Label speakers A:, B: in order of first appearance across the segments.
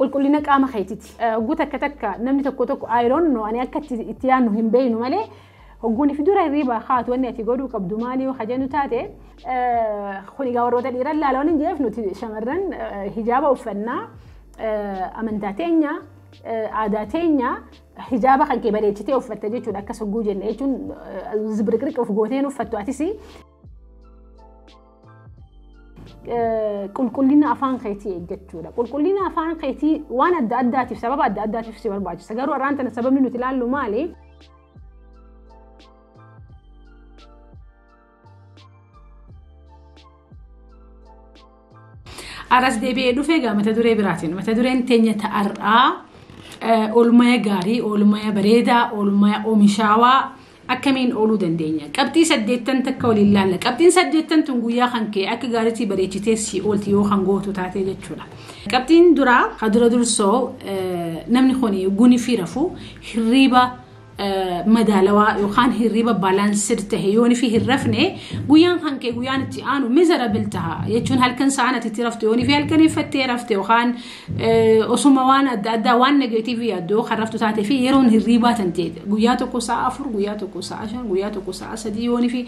A: قل لنا قام خيتي قوتا كتكا نمني تكو I don't know أنا أكت إتيانو هم بينو مالي وقوني في دورة الريبة خات واني أتيقودو كبدو مالي وخجانو تاتي خوني قاوروتا الإيران لا لون نجيف نوتي شمرن هجابة وفنا أمنتاتينيا عاداتينيا هجابة خان كبريتشتي وفتجيتو لأكا سقو جنيتون زبرقرق وفقوتين وفتواتيسي قل لنا أفان خيتي جتشودا قل لنا أفان خيتي وانا أداتي في سبب أداتي في سبب باجي سجارو أرانتنا سبب منو تلالو مالي أراس دبي دفعة متى دري براتين متى درين تانية تأرى أولمايا غاري أولمايا بريدة أولمايا أومشاوا أكمين أولو دندينيا كابتن سديتن تكول الله لك كابتن سديتن تنقويا خنكي أك غارتي بريتشتي سي أولتيو خنقو تتاتي جتشولا كابتن درا خدرا درسو نمني خوني يقوني في رفو هريبا مدالوا يخان هريبا بالانسر تهيوني فيه الرفنة قويان خانكي قويان تيانو مزرابلتها يجون هالكن ساعنا تترفتي يوني في هالكن يفتي رفتي وخان أصوموان أدا وان نيجاتيفي أدو خرفتو تاتي في يرون هريبا تنتيد قوياتو كوسا أفر قوياتو كوسا عشان قوياتو كوسا سدي يوني في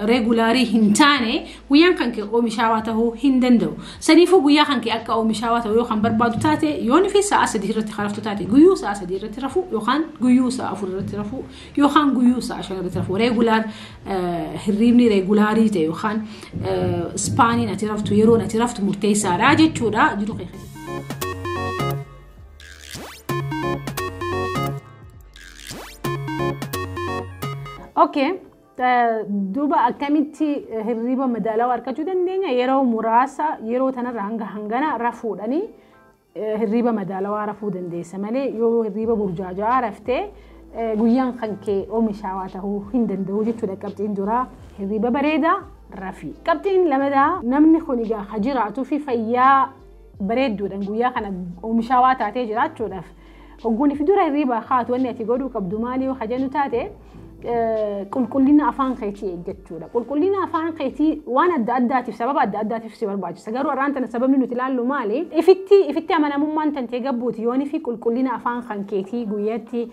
A: ريغولاري هنتاني قويان خانكي قومي شاواته هندندو سنيفو قويان خانكي أكا قومي شاواته يوخان بربادو تاتي يوني في ساعة سدي رتي خرفتو تاتي قويو ساعة سدي رتي رفو يوخان قويو أفور رترفو يوخان قيوس عشان رترفو ريجولار هريبني ريجولاري تي يوخان إسباني نترفتو يرو نترفتو مرتيسا راجع شورا جلو خيخي أوكي دوبا أكملتي هريبا مدالا واركجو دندينيا يرو مراسا يرو تنا هنغانا رفوداني هريبا مدالا وارفو دنديسا مالي يو هريبا برجاجا عرفتي قويان خنكي أو مشاواته هندن دوجي تودا كابتن دورا هريبا بريدة رفي كابتن لمدا نمني خونيجا خجراتو في فيا بريد دودا قويا خنا أو مشاواته تيجرات تودا وقوني في دورا هريبا خات واني أتيقودو كبدو مالي وخجانو تاتي قل لنا أفان خيتي جتشودا قل لنا أفان خيتي وانا أداتي في سبب أداتي في سبب باجي سجارو أرانتنا سبب منو تلالو مالي إفتي أمانا ممان تنتيجبوتي يوني في قل لنا أفان خنكيتي قويتي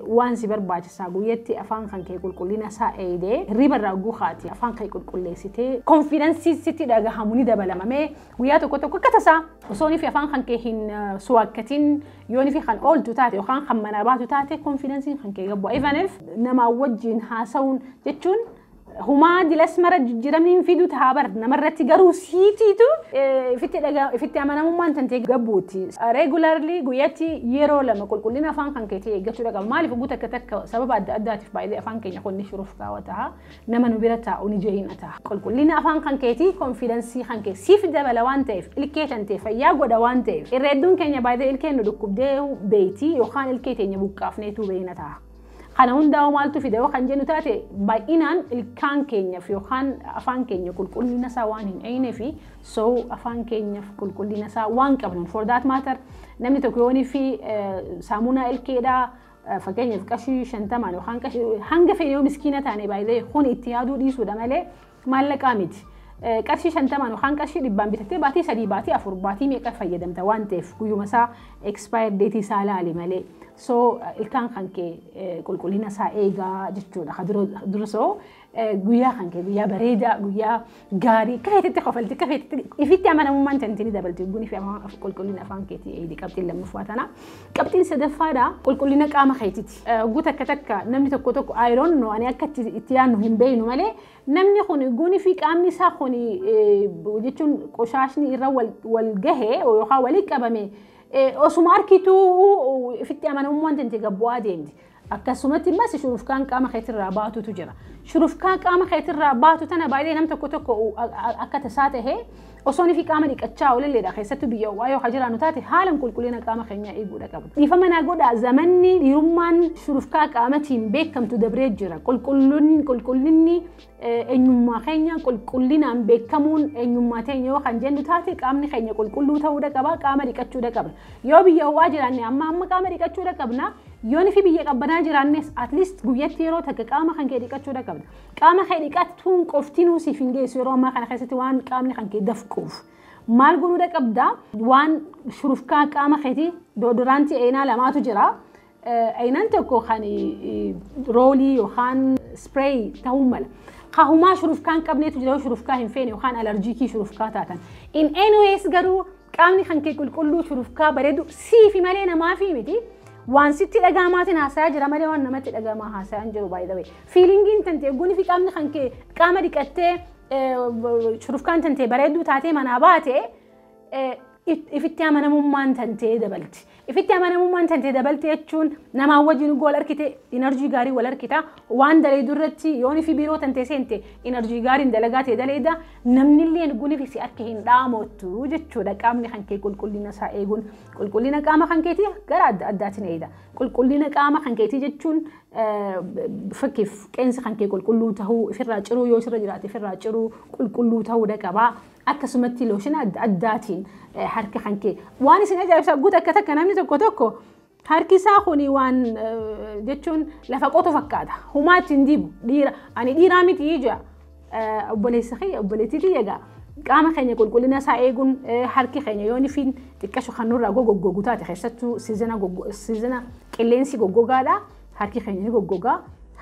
A: وان سيبر باج ساقويتي أفان خنكي قل لنا سايدة ريبر راجو خاتي أفان خي قل سيتي كونفيدنسي سيتي داعا هموني دبلا مامي وياتو كتو كتسا وصوني في أفان خنكي هن سواكتين يوني في خان أول تاتي وخان خمنا باتو تاتي كونفيدنسي خنكي جبوا إيفانف نما وجين هاسون جتشون هما دي الأسمرة جرامين فيدو تهابر نمرتي جرو سيتي تو فتي أمانة ممان تنتي جبوتي regularly قويتي يرو لما كل لنا فان كان كتير جتوا لقى مالي فبوتا كتك سبب أدات في بعض أفان كي يكون نشرف كاوتها نما نبيرتها ونجين أتها كل لنا أفان كان كتير confidence كان كي سيف دبلوان تيف الكيت أنت فيا قدوان تيف الردون كان يبعد الكين ندكب ده بيتي يخان الكيت يبوك أفنيتو بينتها خنا هندا ومالتو في ده وخان جنو تاتي باينان الكان كينيا في وخان أفان كينيا كل لنا وانين أين في أفان كينيا في كل لنا وان كمان for that matter نمني تكوني في سامونا الكيدا فكينيا في كشي شنتمان وخان كشي هنجا في يوم مسكينة تاني بايده خون اتيادو دي سودا ماله مالك آمد كشي شنتمان وخان كشي لبان بتكتي باتي سدي باتي أفور باتي ميكا فيدم توان تف كيو مسا expire date سالالي ماله الكان خانكي كل لنا إيجا جتشودا خدرو درسو قويا خانكي قويا بريدة قويا غاري كيف تتخفلتي كيف إفتي أمانا ممان تنتني دبلتي قوني في أمان كل لنا فانكي إيدي كابتن لما فواتنا كابتن سدفادا كل لنا كام خيتتي قوتا كتكا نمني تكوتك I don't know أنا أكت إتيانو هم بينو مالي نمني خوني قوني في كامني ساخوني وجتشون قشاشني الرول والجهة ويحاولي كبامي أسماركيتو إفتي أمانا ممان تنتي قبوا ديندي akkasumatti mas shurufkaan qaama keetirraa baatutu jira shurufkaan qaama keetirraa baatu tana baay'ee nam tokko akka tasaa tahee osoon fi qaama dhiqachaa olilleedha keessattuu biyya waayoo hajiraanu taate haalan qulqullina qaama keenyaa eeguudha qabdu dhiifama naa godha zamanni dhiirummaan shurufkaa qaamatiin beekamtu dabree jira qulqullinni eenyummaa keenya qulqullinaan beekamuun eenyummaa teenya yoo kan jennu taate qaamni keenya qulqulluu ta'uudha qaba qaama dhiqachuudha qabna yoo biyya waa jiraanne amma qaama dhiqachuudha qabna yooni fi biyya qabbanaa jiraannes at least guyyatti yeroo takka qaama kan kee dhiqachuudha qabna qaama kee dhiqatuun qoftinuu siif hin geessu yeroo ammaa kana keessatti waan qaamni kan kee dafquuf maal godhuu qabda waan shurufkaa qaama keetii doodiraantii aynaa lamaatu jira aynaan tokko kan roolii yookaan spray ta'uu mala qahumaa shurufkaan qabneetu jira shurufkaa hin feene yookaan alerjiikii shurufkaa taatan in anyways garuu qaamni kan kee qulqulluu shurufkaa bareedu siifi malee namaafi miti waan sitti dhaga'amaatiin haasayaa jira malee waan namatti dhaga'amaa haasayaa hin jiru by the way feelingiin tantee guni fi qaamni kan kee qaama dhiqattee shurufkaan tantee bareedduu taatee manaa baate ifitti amanamummaan tantee dabalti ifitti amanamummaan tantee dabalti jechuun namaa wajjin gool arkite enerjii gaarii wal arkita waan dalee durratti yooni fi biiroo tantee seente enerjii gaariin dalagaa ta'e daleeda namnillee guni fi si akka hin dhaamottu jechuudha qaamni kan kee qulqullina isaa eeguun qulqullina qaama kan keetii gara adda addaatiin eeda qulqullina qaama kan keetii jechuun fakkiif qeensi kan kee qulqulluu tahuu ifirraa ciruu yoo sirra jiraate ifirraa ciruu qulqulluu tahuu dhaqabaa akkasumatti looshin adda addaatiin harka kan kee waan isin ajaa'ibsa guuta akka takka namni tokko harki isaa kuni waan jechuun lafa qotu fakkaata humaatti hin dibu dhiira ani dhiiraa miti ija obboleessa kee obboleettii egaa qaama keenya qulqullina isaa eeguun harki keenya yooni fi xiqqashu kan nurraa goggogu taate keessattuu siizana qilleensi goggogaadha harki keenya ni goggogaa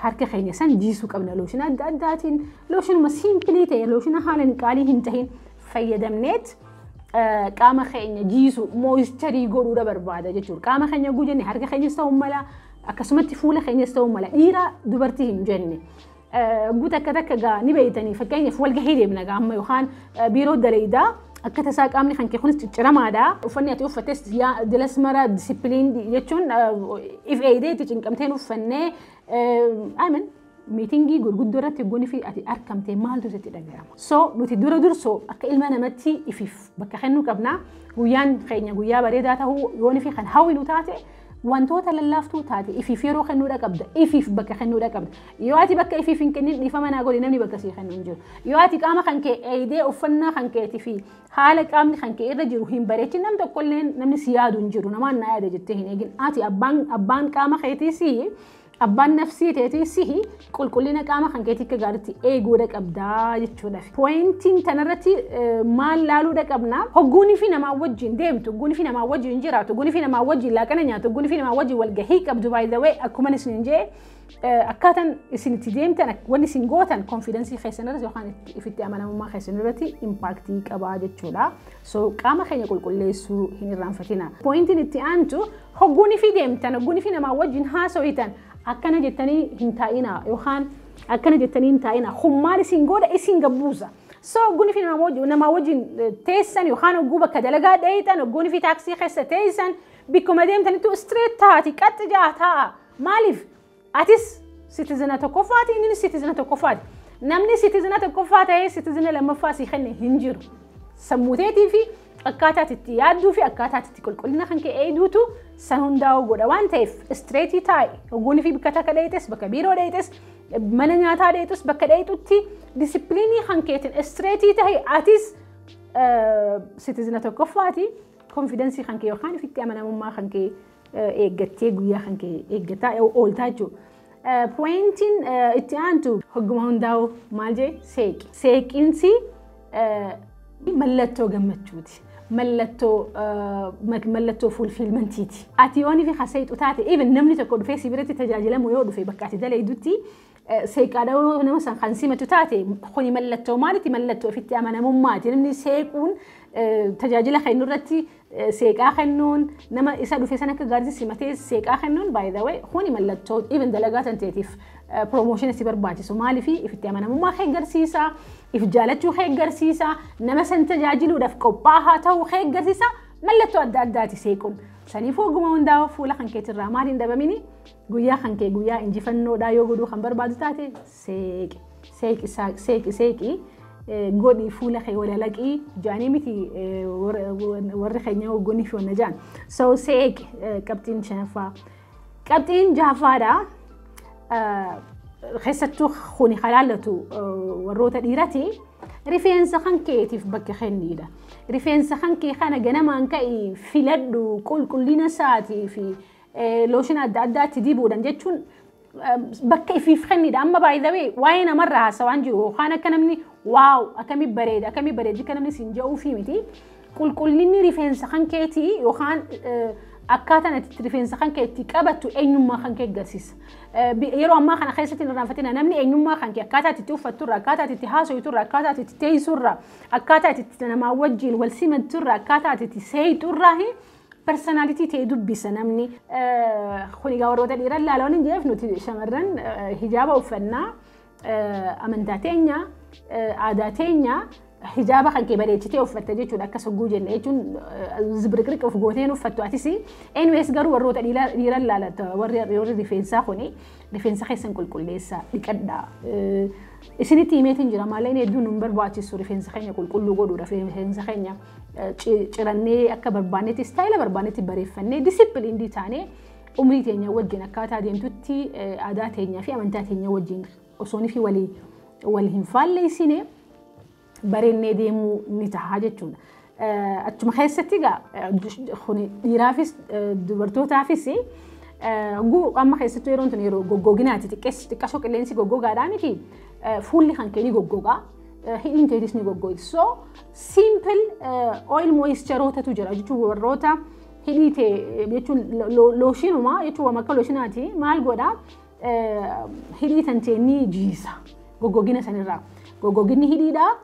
A: harka keenya san jiisuu qabna looshin adda addaatiin looshinuma simplii ta'e looshina haala qaalii hin tahin fayyadamneet qaama keenya jiisu moisturii godhuudha barbaada jechuudha qaama keenya guujenne harka keenyas ta'uu mala akkasumatti fuula keenyas ta'uu mala dhiira dubartii hin jenne guuta akka takka gaa ni beeytanii fakkeenyaaf walgahii deemna gaa amma yookaan biiroo daleeydaa akka tasaa qaamni kan kee kunis cicciramaadha uffanni ati uffattes dilas mara disipiliin jechuun if eedeetti cinqamteen uffannee aamen miitingii gurguddoo irratti guni fi ati argamtee maaltu sitti dhaga'ama so nuti dura dursoo akka ilma namatti ifiif bakka kennuu qabna guyyaan keenya guyyaa bareedaa ta'uu yooni fi kan hawwinu taate wantoota lallaaftuu taate ifiif yeroo kennuudha qabda ifiif bakka kennuudha qabda yoo ati bakka ifiif hin kennin dhiifama naa godhi namni bakka sii kennu hin jiru yoo ati qaama kan kee eedee uffannaa kan keetii fi haala qaamni kan kee irra jiru hin bareechin nam tokkollee namni si yaadu hin jiru namaan naa yaada jettee hin eegin ati abbaan qaama keetii si abbaan nafsii teetii si qulqullina qaama kan keetii akka gaariitti eeguudha qabdaa jechuudha pointiin tanarratti maal laaluudha qabna hogguunii fi namaa wajjin deemtu hogguunii fi namaa wajjin jiraatu hogguunii fi namaa wajjin laaqana nyaatu hogguunii fi namaa wajjin walgahii qabdu by the way akkuma isin jee akkaataan isin itti deemtan wanni isin gootan konfidensii keessan irratti yookaan ifitti amanamummaa keessan irratti impaaktii qabaa jechuudha so qaama keenya qulqulleessuu hin irraanfatina pointiin itti aantu hogguunii fi deemtan hogguunii fi namaa wajjin haasawitan akkana jettanii hin taa'ina yookaan akkana jettanii hin taa'ina hummaan isin gooda isin gabbuusa so hogguunii fi namaa wajjin teessan yookaan hogguu bakka dalagaa dheeytan hogguunii fi taaksii keessa teessan bikkuma deemtanitu street taati qaxxi jaataa maaliif atis citizen tokkoffaati inni citizen tokkoffaati namni citizen tokkoffaa ta'ee citizen lammaffaa si kenne hin jiru sammuuteetii fi akkaataa itti yaadduu fi akkaataa itti qulqullina kan kee eeduutu san hundaa'u godha waan ta'eef streetii taa'e hogguunii fi bakka takka dheetes bakka biiroo dheetes mana nyaataa dheetus bakka dheetutti disipiliinii kan keetiin streetii ta'e atis citizen tokkoffaati konfidensii kan kee yookaan ifitti amanamummaa kan kee eeggattee guyyaa kan kee eeggataa ooltaa jechuudha pointiin itti aantu hogguma hundaa'u maal jee seeqinsi mallattoo gammachuuti mallattoo fulfilmentiiti ati yoonii fi haseexu taate even namni tokko dhufee si biratti tajaajilamu yoo dhufe bakka ati daleeydutti seeqaadha nama san kan simatu taate kuni mallattoo maalitti mallattoo ofitti amanamummaati namni seequun tajaajila kennu irratti seeqaa kennuun nama isa dhufe san akka gaariitti simatee seeqaa kennuun by the way kuni mallattoo even dalagaa tanteetiif promotion si barbaachisu maaliifi ifitti amanamummaa kee agarsiisa if jaalachuu kee agarsiisa nama san tajaajiluudhaaf qophaa'aa ta'uu kee agarsiisa mallattoo adda addaati seequun saniifuu hogguma hundaa'u fuula kan keetirraa maaliin dhabamini guyyaa kan kee guyyaa injifannoodhaa yoo godhuu kan barbaadu taate seeqi godhi fuula kee walalaqii jaanii miti warri keenya hoggonii fi wanna jaan so seeqi qabxiin shanaffaa qabxiin jahaffaadha keessattuu kuni halaallatu warroota dhiirati rifeensa kan keetiif bakka kenniidha rifeensa kan kee kana ganamaan ka'ii filadhu qulqullina isaatii fi looshin adda addaatti dibuudhaan jechuun bakka ifiif kenniidha amma by the way waa'ee namarraa haasawaan jiru yookaan akka namni waaw akkamii bareeda akkamii bareedi akka namni siin jedhuu fi miti qulqullinni rifeensa kan keetii yookaan akkaataan ati rifeensa kan keetti qabattu eenyummaa kan kee agarsiisa. Yeroo ammaa kana keessatti hin irraanfatina namni eenyummaa kan kee akkaataa itti uffatturra, akkaataa itti haasoyturra, akkaataa itti teessurra, akkaataa itti namaa wajjin wal simatturra, akkaataa itti seeyturra personality ta'e dubbisa namni. Kun egaa warroota dhiiran laaloon hin jeef nuti shamarran hijaaba uffannaa amantaa teenya, aadaa teenya hijaaba kan kee bareechitee uffatte jechuudha akka sogguu jenne jechuun zibriqriq of gooteen uffattu atis anyways garuu warroota dhiiran laalata warri rifeensaa kuni rifeensa keessan qulqulleessaa dhiqadhaa isinitti himeetiin jira maalleen hedduun nun barbaachisu rifeensa keenya qulqulluu godhuudha rifeensa keenya cirannee akka barbaannetti istaayila barbaannetti bareeffannee disipiliindii taanee umrii teenya wajjin akkaataa deemtutti aadaa teenyaa fi amantaa teenya wajjin osoonii fi wal hin faalleessine bareennee deemuu ni ta'a jechuudha. Achuma keessatti egaa dhiiraafis dubartootaafis amma keessattuu yeroon tun yeroo goggoginaati xiqqashoo qilleensi goggogaadhaa miti fuulli kan kee ni goggogaa hidhiin teetis ni goggogi. So simple oil moistureotatu jira jechuun warroota hidhii ta'e jechuun looshinuma jechuun akka looshinaati maal godhaa hidhii tan ta'e ni jiisa goggogina sanirraa goggoginni hidhiidhaa.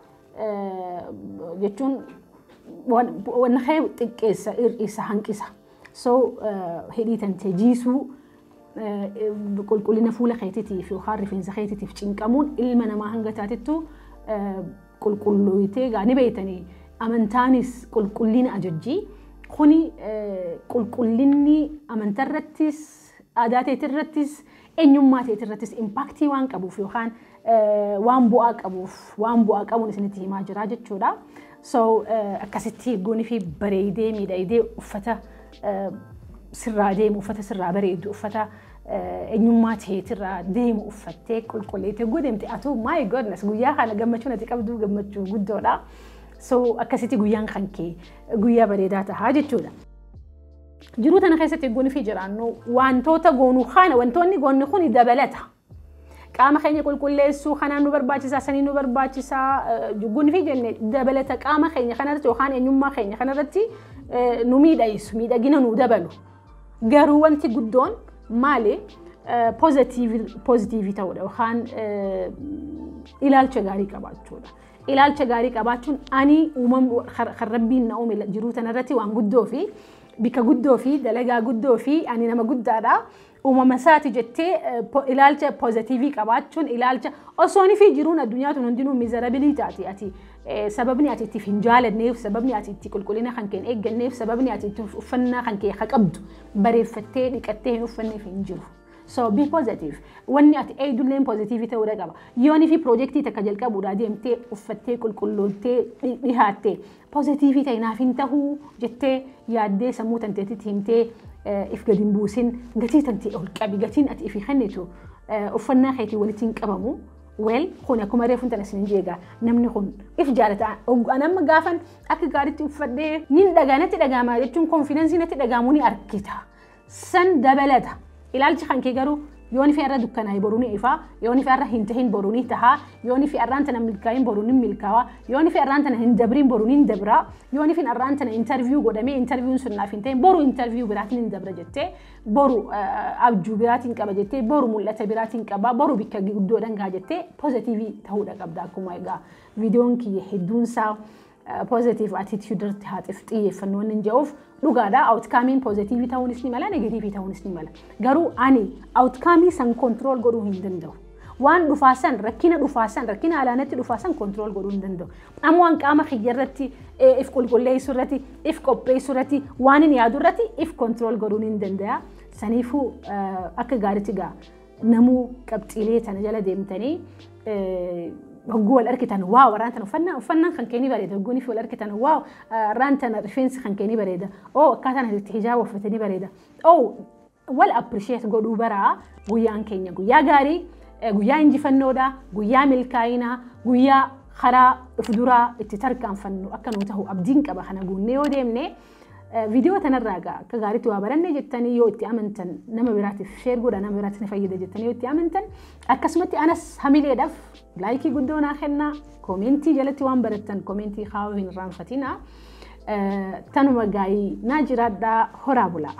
A: jechuun waan kee xiqqeessa ir'isa hanqisa. So hidhii tantee jiisuu qulqullina fuula keetiitiif yookaan rifeensa keetiitiif cinqamuun ilma namaa hanga taatittu qulqulloyitee gaani beeytanii amantaanis qulqullina ajajjii kuni qulqullinni amantarrattis aadaa teetirrattis eenyummaa teetirrattis impaaktii waan qabuuf yookaan waan bu'aa qabuun isinitti himaa jira jechuudha. So akkasitti goonii fi bareedee miidhagdee uffata sirraa deemu uffata sirraa bareedu uffata eenyummaa teetirraa deemu uffattee qulqulleetee godhamte atu my goodness guyyaa kana gammachuu natti qabdu gammachuu guddoodha. So akkasitti guyyaan kan kee guyyaa bareedaa ta'a jechuudha. Jiruu tana keessatti goonii fi jiraannu wantoota goonuu kana wantoonni goonni kun dabalata. Qaama keenya qulqulleessuu kanaan nu barbaachisaa sanii nu barbaachisaa goonii fi jenne dabalata qaama keenya kanarratti yookaan eenyummaa keenya kanarratti nu miidhagsu miidhagina nu dabalu. Garuu wanti guddoon maali positive ta'uudha yookaan ilaalcha gaarii qabaachuudha. Ilaalcha gaarii qabaachuun ani uumamu kan rabbiin na uume jiruu tanarratti waan guddoo fi bika guddoo fi dalagaa guddoo fi ani nama guddaadha. Uumama isaati jettee ilaalcha positive qabaachuun ilaalcha osoonii fi jiruun addunyaa tun hundinuu miserabilitaati ati sababni ati itti hin jaalanneef sababni ati itti qulqullina kan kee eegganneef sababni ati itti uffannaa kan kee qabdu bareeffattee dhiqattee hin uffanneef hin jiru. So be positive. Wanni ati eegdulleen positive ta'uu qaba. Yoonii fi projektii takka jalqabuudhaa deemtee uffattee qulqulloottee dhihaattee positive ta'e naaf hin ta'uu jettee yaaddee sammuu tanteetitti himtee if gadi hin buusin gatii tantee ol qabi gatiin ati ifi kennitu uffannaa keetii walitti hin qabamu. Well, kun akkuma reefuun tan isin jeega namni kun if jaalata anamma gaafan akka gaariitti uffadhee nin dhagaanatti dhagaamaa jechuun konfidensiin natti dhagaamuu ni arkita. San dabalata. Ilaalchi kan kee garuu yooni fi arra dukkanaa boruuni ifa yooni fi arra hin tahin boruuni taha yooni fi arraan tana milkaayin boruuni milkaawa yooni fi arraan tana hin dabriin boruuni hin dabra yooni fi arraan tana interview godhamee interviewun sun naaf hin tahin boru interview biraatiin hin dabra jettee boru abjuu biraatiin qaba jettee boru mul'ata biraatiin qaba boru bikka guddoodhaan gaa jettee positive ta'uudha qabda akkuma egaa viidiyoon kiyya hedduunsaa positive attitude irratti haatiif xiyyeeffannoon hin jedhuuf dhugaadha outcome positive ta'uunis ni mala negative ta'uunis ni mala garuu ani outcome san control godhuu hin danda'u waan dhufaasan rakkina alaanatti dhufaasan control godhuu hin danda'u amma waan qaama kiyya irratti if qulqulleessuu irratti if qopheessuu irratti waan hin yaadu irratti if control godhuu hin danda'a saniifuu akka gaariitti gaa namuu qabxiilee tana jala deemtanii هقول أركتان واو رانتنا وفنان خن كيني بريدة هقولي في الأركتان واو رانتنا رفينس خن كيني بريدة أو كاتنا الاتحجاب وفتني بريدة أو ولا أبريشيت قولوا برا قويان كينيا قويا غاري قويا إنجي فنودا قويا ملكاينا قويا خرا فدورا اتتركان فنو أكنو تهو أبدين كبا خنا قول نيو ديمني فيديو تنرجع كغاري توابرني جتني يو تأمنتن نما براتي شير قولا نما براتي نفيدة جتني يو تأمنتن أكسمتي أنا هميلي دف لايكي قدونا خلنا كومنتي جلتي وان برتن كومنتي خاوين رانفتنا tanuma gaayii naa jiraadhaa horaa bulaa.